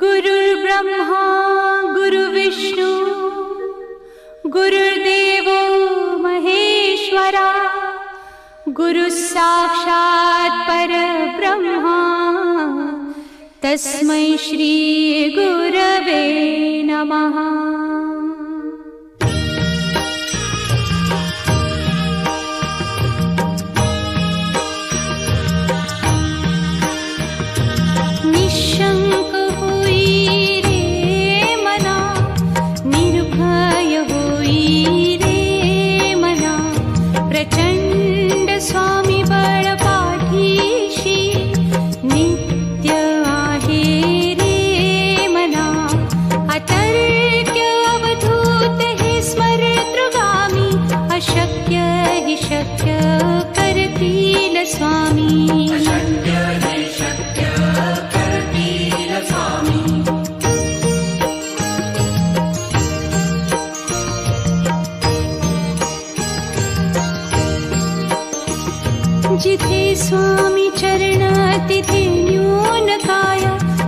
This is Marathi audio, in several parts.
गुरुर्ब्रह्मा गुरुर्विष्णू गुरुर्देवो महेश्वरा गुरुः साक्षात् परब्रह्मा तस्मै श्री गुरवे नमः। निशंक होई रे मना, निर्भय होई रे मना, प्रचंड स्वामी बळ पाठीशी नित्य आहे रे मना। अतर्क्य अवधूत हे स्मरतृगामी, अशक्य हि शक्य करतील स्वामी। जिथे स्वामी चरण तिथे न्यून काय,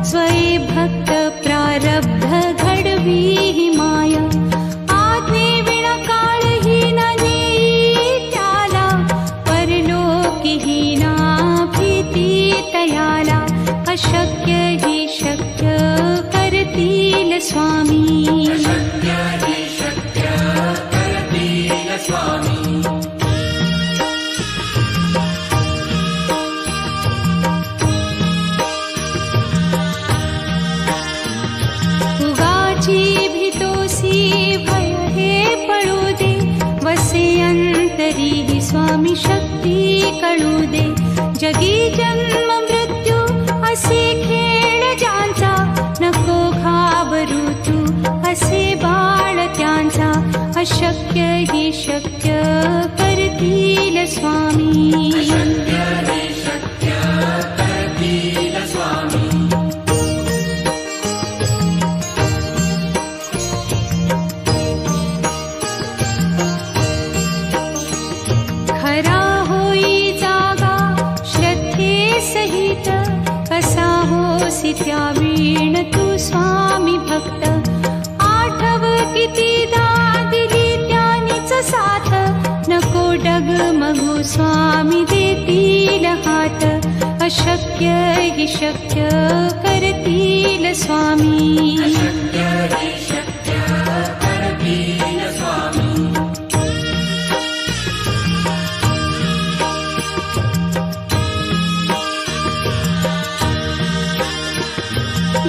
स्वये भक्त प्रारब्ध घडवी ही माया। आज्ञे विना काळही न नेई त्याला, परलोकी ही ना भीती तयाला। अशक्य ही शक्य करतील स्वामी। अंतरी ही स्वामी शक्ती कळू दे। जगी जन्म मृत्यू असे खेळ ज्यांचा, नको घाबरू तू असे बाळ त्यांचा। अशक्य ही शक्य करतील स्वामी। खरा होई जागा श्रद्धे सहित, कसा होसी त्या वीण तू स्वामी भक्त। आठव कितीदा दिली त्यानीच साथ, नको डगमगू स्वामी देतील हात। अशक्य हि शक्य करतील स्वामी।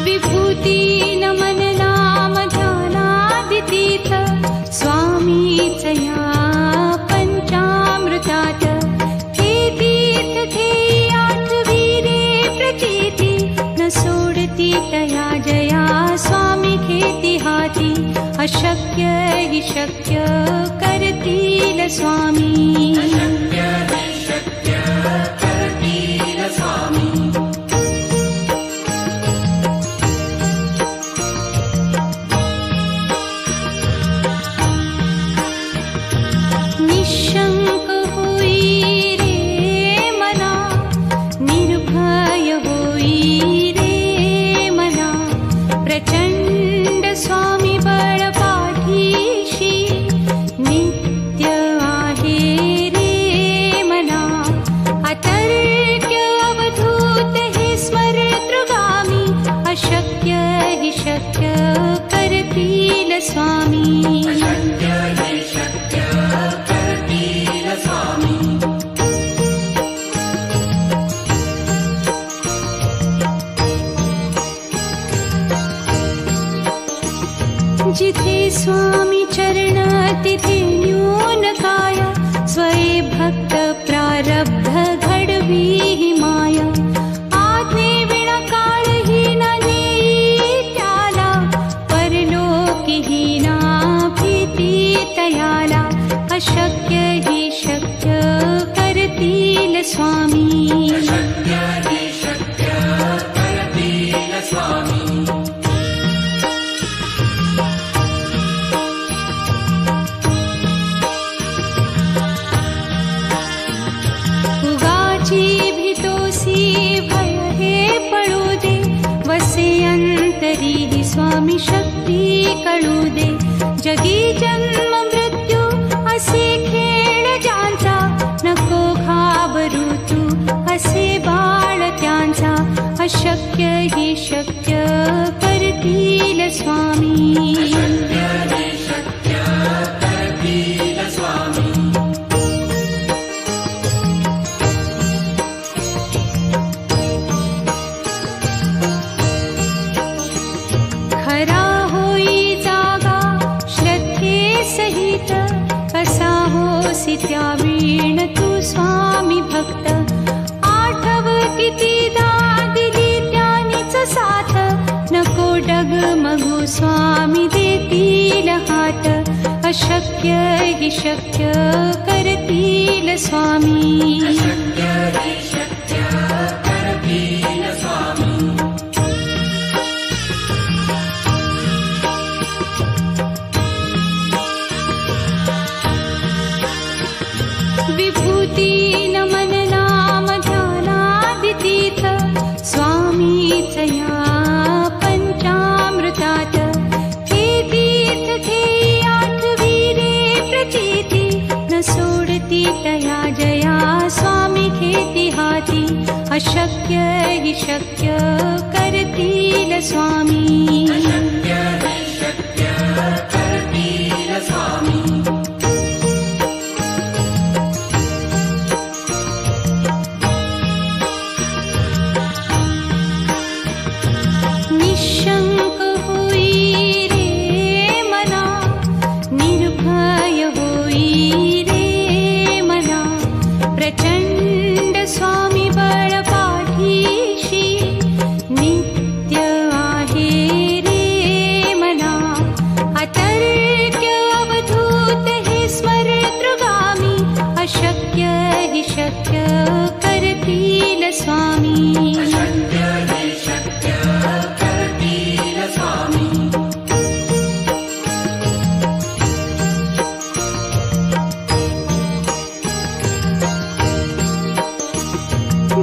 विभूती नमन नाम ध्यानादितीर्थ, स्वामीच या पंचामृतात। हे तीर्थ घेई आठवी रे प्रचिती, न सोडती तया जया स्वामी घेती हाती। अशक्य हि शक्य करतील स्वामी। निशंक होई रे मना, निर्भय होई रे मना, प्रचंड स्वामी बळ पाठीशी नित्य आहे रे मना। अतर्क्य अवधूत हे स्मरतृगामी, अशक्य हि शक्य करतील स्वामी। जिथे स्वामी चरण तिथे न्यून काय, स्वये भक्त प्रारब्ध घडवी ही माया। आज्ञे विना काळही न नेई त्याला, परलोकी ही ना भीती तयाला। अशक्य ही शक्य करतील स्वामी। शक्ती कळू दे. जगी जन्म मृत्यू असे खेळ ज्यांचा, नको घाबरू तू असे बाळ त्यांचा. अशक्य ही शक्य करतील स्वामी. खरा होई जागा श्रद्धे सहित, कसा होसी त्या वीण तू स्वामी भक्त. आठव कितीदा दिली त्यानीच साथ, नको डगमगू स्वामी देतील हात. अशक्य ही शक्य करतील स्वामी. विभूती नमन नाम ध्यानादितीर्थ, स्वामीच या पंचामृतात. हे तीर्थ घेई आठवी रे प्रचिती, न सोडती तया जया स्वामी घेती हाती. अशक्य हि शक्य करतील स्वामी. निशंक होई रे मना, निर्भय होई रे मना. प्रचंड स्वामी बळ पाठीशी, नित्य आहे रे मना. अतर्क्य अवधूत हे स्मरतृगामी, अशक्य हि शक्य करतील स्वामी.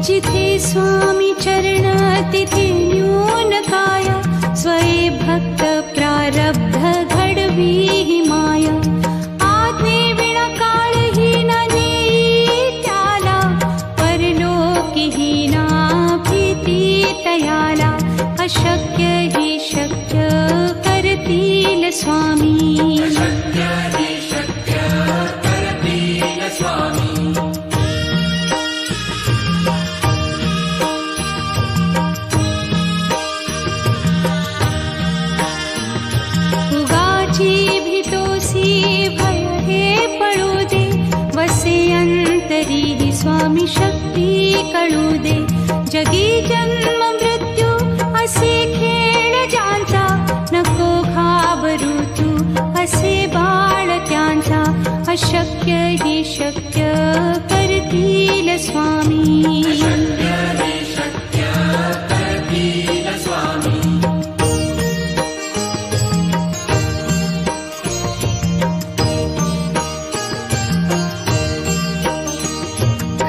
जिथे स्वामी चरण तिथे न्यून काया, स्वये भक्त प्रारब्ध घडवी ही माया. आज्ञे विना काळही न नेई त्याला, परलोकी ही ना भीती तयाला. अशक्य ही शक्य करतील स्वामी. भीतोसी भय हे पळू दे, वसे अंतरी ही स्वामी शक्ती कळू दे. जगी जन्म मृत्यू असे खेळ ज्यांचा, नको घाबरू तू असे बाळ त्यांचा. अशक्य ही शक्य करतील स्वामी.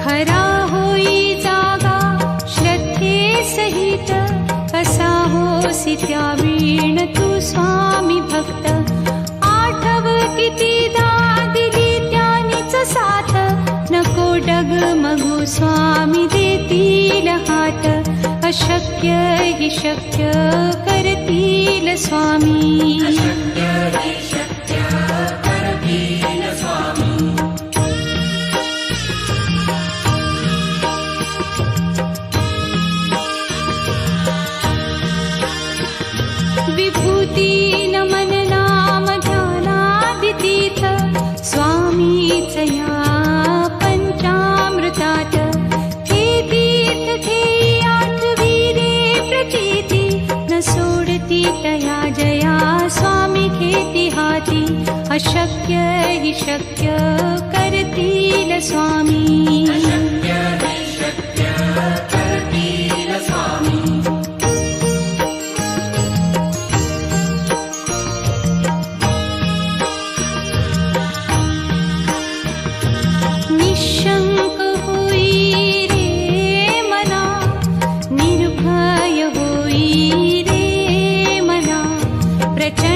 खरा होई जागा श्रद्धे सहित, कसा होसी त्या वीण तू स्वामी भक्त. आठव कितीदा दिली त्यानीच साथ, नको डगमगू स्वामी देतील हात. अशक्य हि शक्य करतील स्वामी. विभूती नमन नाम ध्यानादितीर्थ, स्वामीच या पंचामृतात. हे तीर्थ घेई आठवी रे प्रचिती, न सोडती तया जया स्वामी घेती हाती. अशक्य हि शक्य करतील स्वामी. निशंक होई रे मना, निर्भय होई रे मना. प्रचंड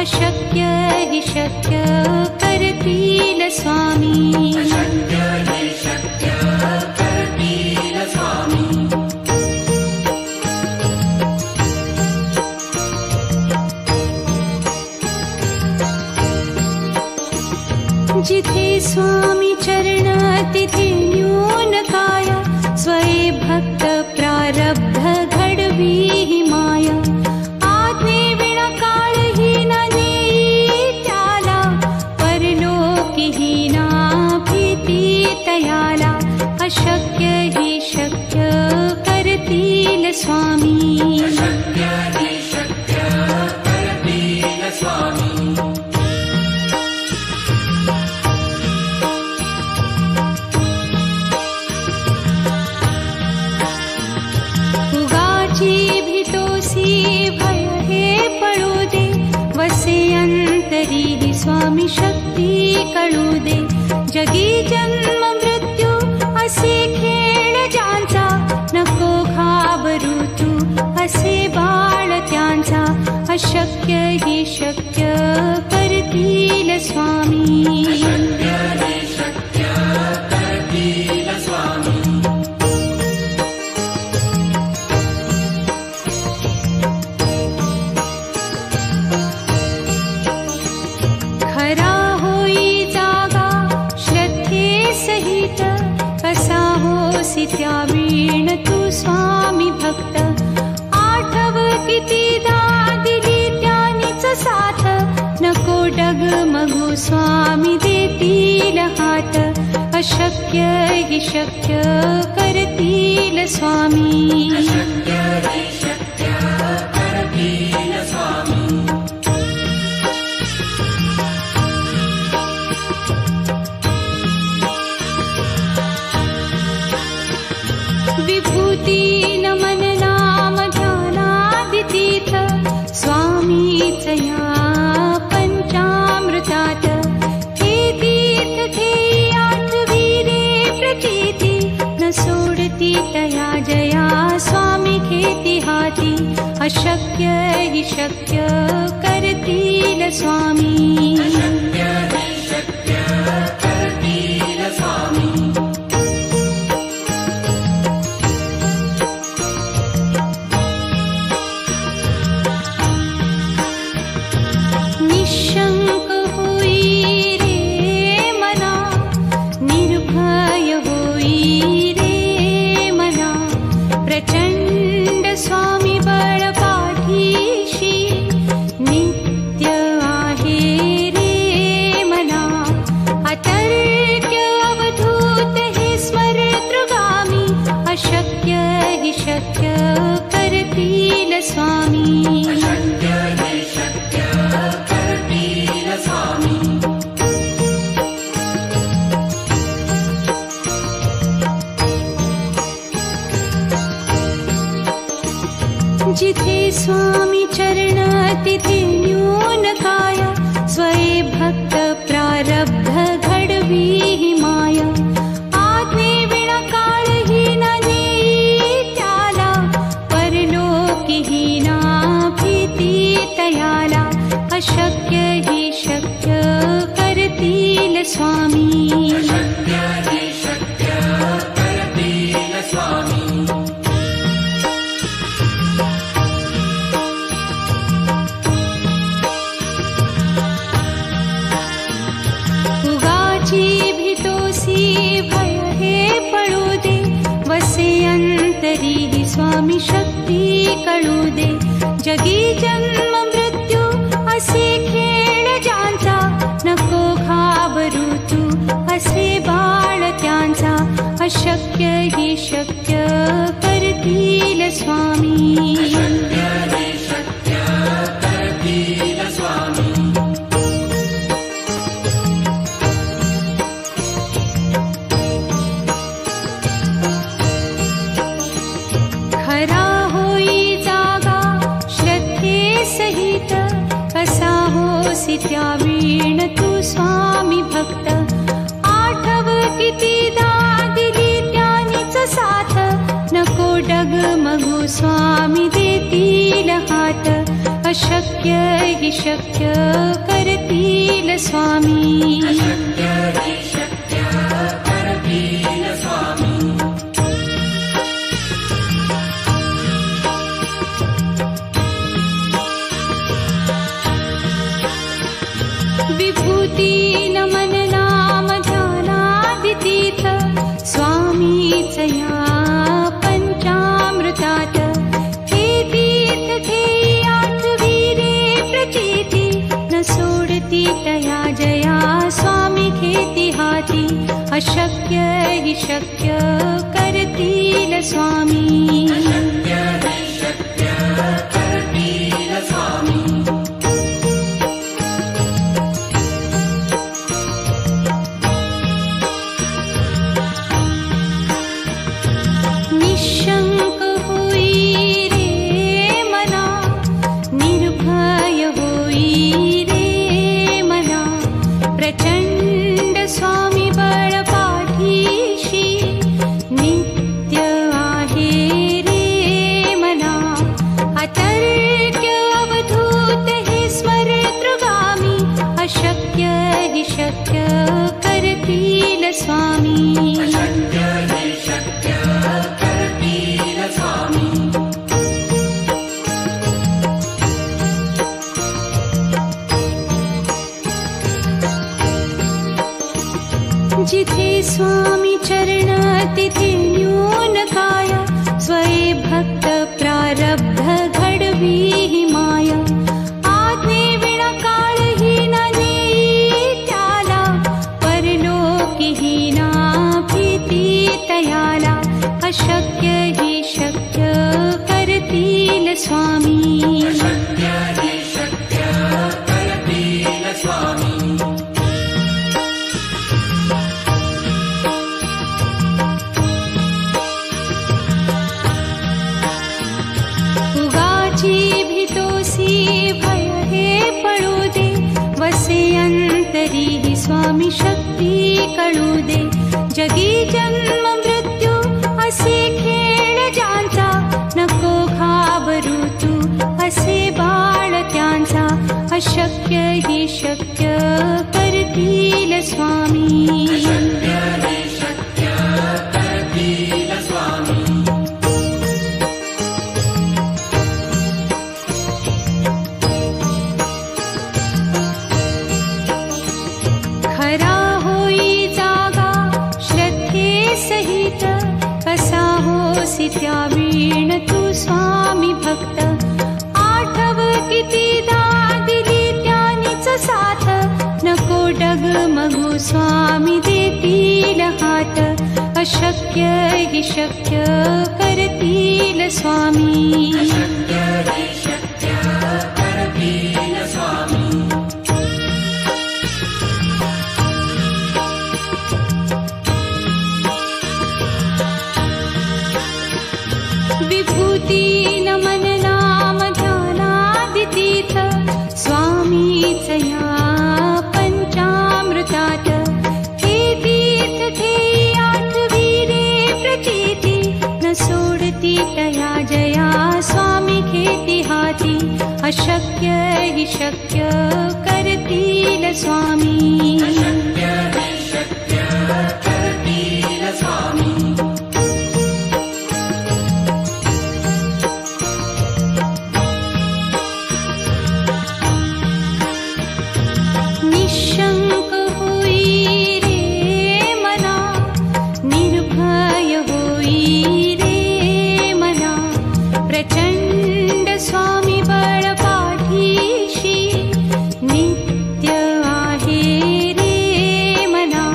अशक्य हि शक्य करतील स्वामी. अशक्य हि शक्य करतील स्वामी. जिथे स्वामी चरण तिथे न्यून काय. स्वये भक्त प्रारब्ध घडवी हि माया. आज्ञे विना काळही न नेई त्याला. परलोकीही ना भीती तयाला. अशक्य हि शक्य करतील स्वामी. अशक्य हि शक्य करतील स्वामी. भय हे पळू दे. वसे अंतरी हि स्वामी शक्ती कळू दे. जगी जन्म मृत्यू असे खेळ ज्यांचा. नको घाबरू तू असे बाळ त्यांचा. अशक्य हि शक्य करतील स्वामी. अशक्य हि शक्य करतील स्वामी. त्यावीण तू स्वामी भक्त. आठव कितीदा दिली त्यानीच साथ. नको डगमगू स्वामी देतील हात. अशक्य हि शक्य करतील स्वामी. अशक्य हि शक्य करतील स्वामी. विभूती नमन नाम ध्यानादितीर्थ. स्वामीच या पंचामृतात. हे तीर्थ घेई आठवी रे प्रचिती. न सोडती तया जया स्वामी घेती हाती. अशक्य हि शक्य करतील स्वामी. अशक्य हि शक्य करतील स्वामी. निशंक होई रे मना. निर्भय होई रे मना. प्रचंड स्वामी बळ पाठीशी. नित्य आहे रे मना. अतर्क्य अवधूत हे स्मरतृगामी. अशक्य हि शक्य करतील स्वामी. अशक्य हि शक्य करतील स्वामी. जिथे स्वामी चरण तिथे न्यून काय. स्वये भक्त प्रारब्ध घडवी हि माया. आज्ञे विना काळही न नेई त्याला. परलोकीही ना भीती तयाला. अशक्य हि शक्य करतील स्वामी. अशक्य हि शक्य करतील स्वामी. उगाची भीतोसी भय हे पळू दे. वसे अंतरी हि स्वामी शक्ती कळू दे. जगी जन्म मृत्यू असे खेळ ज्यांचा. नको घाबरू तू असे बाळ त्यांचा. अशक्य हि शक्य करतील स्वामी. अशक्य हि शक्य करतील स्वामी. खरा होई जागा श्रद्धे सहित. कसा होसी त्यावीण तू स्वामी भक्त. आठव कितीदा दिली त्यानीच साथ. नको डगमगू स्वामी देतील हात. अशक्य हि शक्य करतील स्वामी. अशक्य हि शक्य करतील स्वामी. विभूती नमन नाम ध्यानादितीर्थ स्वामीच या पंचामृतात. हे तीर्थ घेई आठवीरे प्रचिती न सोडती तया जया स्वामी घेती हाती. अशक्य हि शक्य करतील स्वामी. अशक्य हि शक्य करतील स्वामी. निशंक होई रे मना, निर्भय होई रे मना. प्रचंड स्वामी बळ पाठीशी नित्य आहे रे मना. अतर्क्य अवधूत हे स्मरतृगामी. अशक्य हि शक्य करतील स्वामी. अशक्य हि शक्य करतील स्वामी. जिथे स्वामी चरण तिथे न्यून काय. स्वये भक्त प्रारब्ध घडवी हि माया. आज्ञे विना काळही न नेई त्याला. परलोकी हि ना भीती तयाला. अशक्य हि शक्य करतील स्वामी. अशक्य हि शक्य करतील स्वामी. उगाची भीतोसी भय हे पळू दे. वसे अंतरी हि स्वामी शक्ती कळू दे. जगी जन्म मृत्यू असे खेळ ज्यांचा. नको घाबरू तू असे बाळ त्यांचा. अशक्य हि शक्य करतील स्वामी. अशक्य हि शक्य करतील स्वामी. खरा होई जागा श्रद्धे सहित. कसा होसी त्या वीण तू स्वामी भक्त. आठव कितीदा दिली त्यानीच साथ. नको डगमगू स्वामी देतील हात. अशक्य हि शक्य करतील स्वामी. अशक्य हि शक्य करतील स्वामी. विभूती नमन नाम ध्यानादितीर्थ स्वामीच या पंचामृतात. हे तीर्थ घेई आठवीरे प्रचिती न सोडती तया जया स्वामी घेती हाती. अशक्य हि शक्य करतील स्वामी. अशक्य हि शक्य करतील स्वामी. निशंक होई रे मना, निर्भय होई रे मना. प्रचंड स्वामी बळ पाठीशी नित्य आहे रे मना.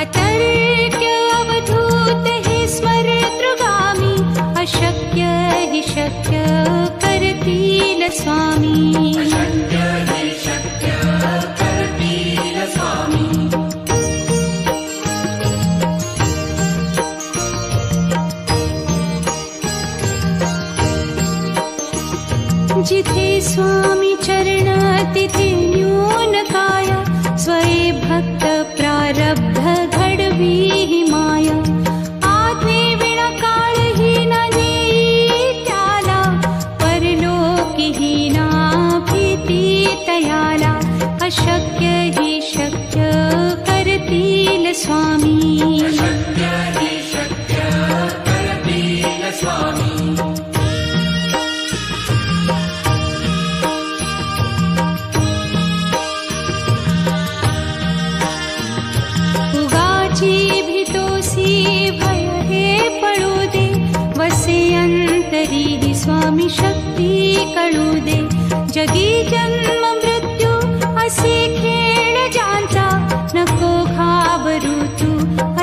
अतर्क्य अवधूत हे स्मरतृगामी. अशक्य हि शक्य करतील स्वामी. अशक्य हि शक्य करतील स्वामी. जिथे स्वामी चरण तिथे न्यून काय. स्वये भक्त प्रारब्ध घडवी हि माया. आज्ञे विना काळही न नेई त्याला. परलोकी हि ना अशक्य हि शक्य करतील स्वामी. अशक्य हि शक्य करतील स्वामी. उगाची भीतोसी भय हे पळू दे, वसे अंतरी हि स्वामी शक्ती कळू दे. जगी जन्म मृत्यू असे खेळ ज्यांचा, नको घाबरू तू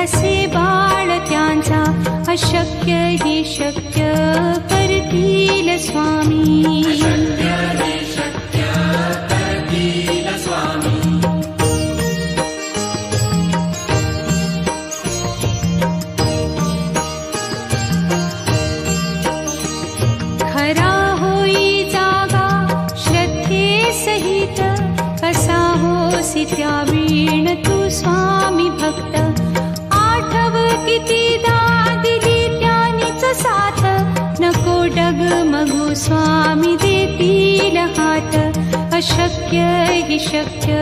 असे बाळ त्यांचा. अशक्य हि शक्य करतील स्वामी. अशक्य हि शक्य करतील स्वामी. खरा होई जागा श्रद्धे सहित, कसा होसी त्या वीण तू स्वामी भक्त. आठव कितीदा दिली त्यानीच साथ, नको डगमगू स्वामी देतील हात. अशक्य हि शक्य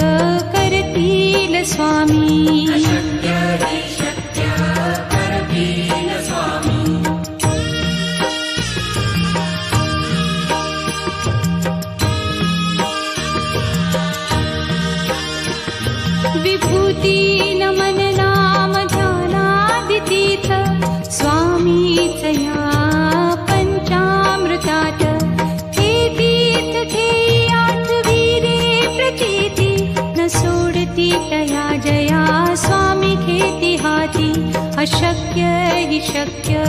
करतील स्वामी. अशक्य हि शक्य करतील स्वामी. विभूती नमन नाम ध्यानादितीर्थ, स्वामीच या पंचामृतात. हे तीर्थ घेई आठवी रे प्रतीती, न सोडती तया जया स्वामी घेती हाती. अशक्य हि शक्य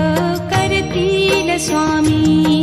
करतील स्वामी.